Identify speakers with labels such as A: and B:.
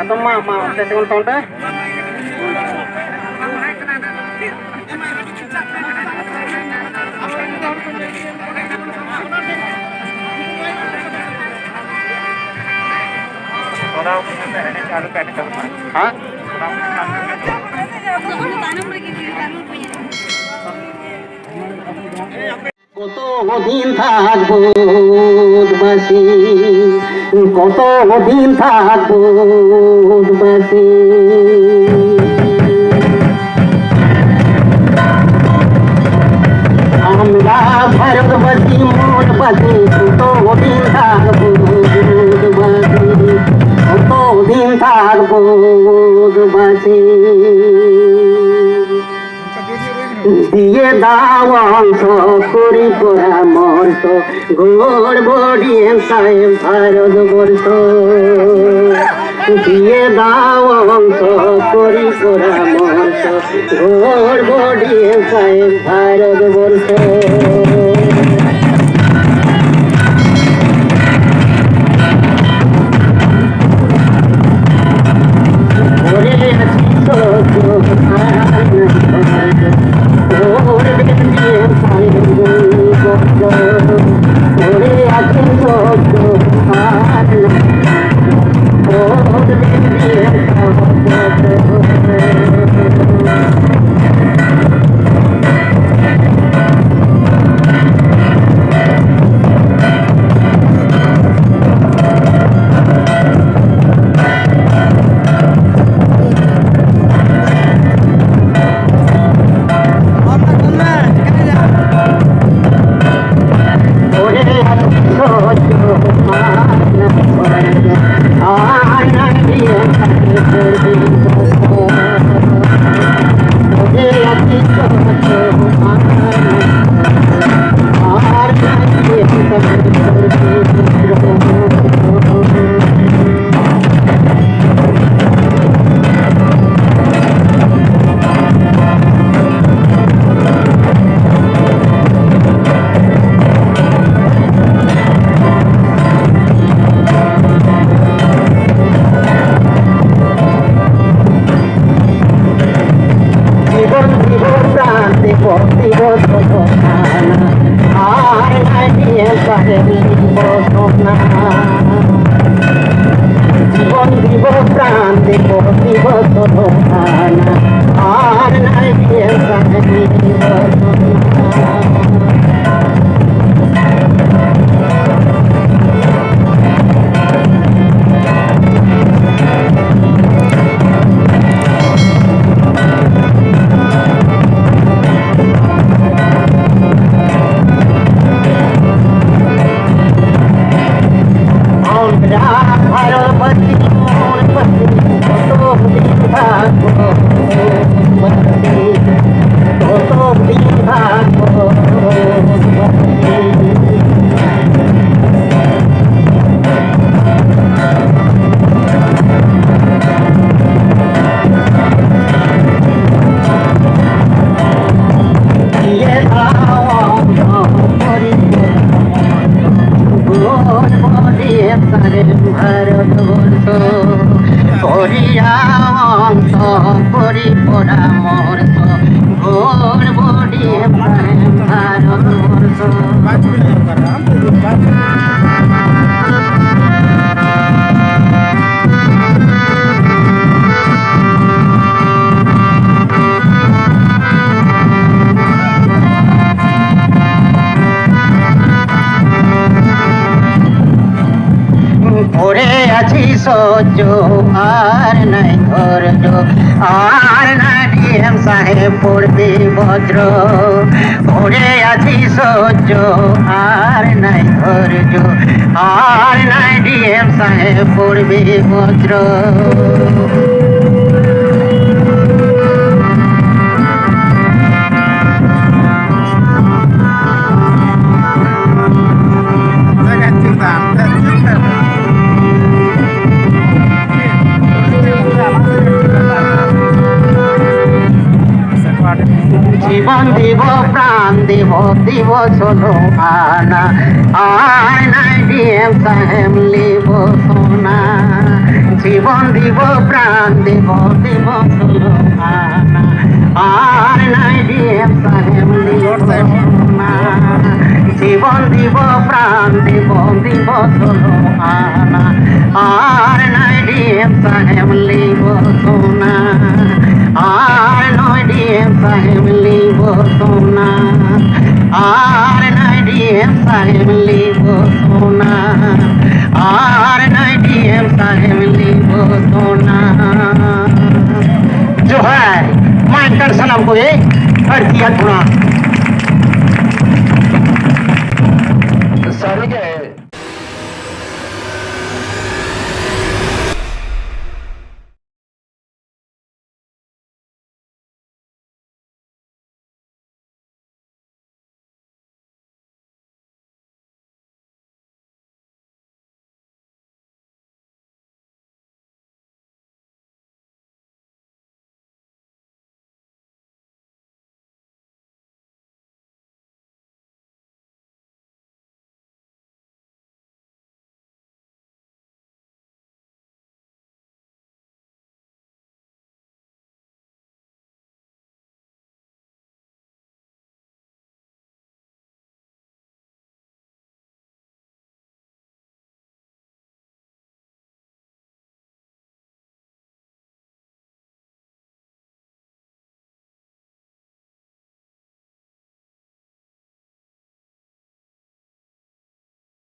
A: Atama ma tetekon tonte. Hah? কতদিন থাকবো উদ্বাসী, কতদিন থাকবো উদ্বাসী। আমরা ভারতবাসী মনবাসী, কতদিন থাকবো উদ্বাসী, কতদিন থাকবো উদ্বাসী। দিয়ে দাও অংশ করি পরামর্শ, গোড় বড়িয়ে সাহেব ভারতবর্ষ। দিয়ে দাও অংশ করি পরামর্শ, গোড় বড়িয়ে সাহেব ভারতবর্ষ। জীবন দিব প্রাণ দেব দিব সোনা, আর নাই ভারতবর্ষ করিয়া অংশ করি পরামর্শ, ভোর বড়িয়ে ভারতবর্ষ। পড়ে আছি সহ্য আর নাই ধৈর্য, আর নাই ডিএম সাহেব পড়বে ভদ্র। পড়ে আছি সহ্য আর নাই ধৈর্য, আর নাই ডিএম সাহেব পড়বে ভদ্র। জীবন দিব প্রাণ দিব দিব ষোলো আনা আর নাই ডিএম সাহেব লিব সোনা জীবন দিব প্রাণ দিব দিব ষোলো আনা আর নাই ডিএম সাহেব লিব সোনা জীবন দিব প্রাণ দিব দিব ষোলো আনা আর নাই ডিএম সাহেব লিব সোনা আর নয় ডিএম সাহেব লিব সোনা আর নাই ডিএম সাহেব লিব সোনা আর নাই ডিএম সাহেব লিব সোনা जो है माइंडर सलाम को ये हर किया थोड़ा
B: सर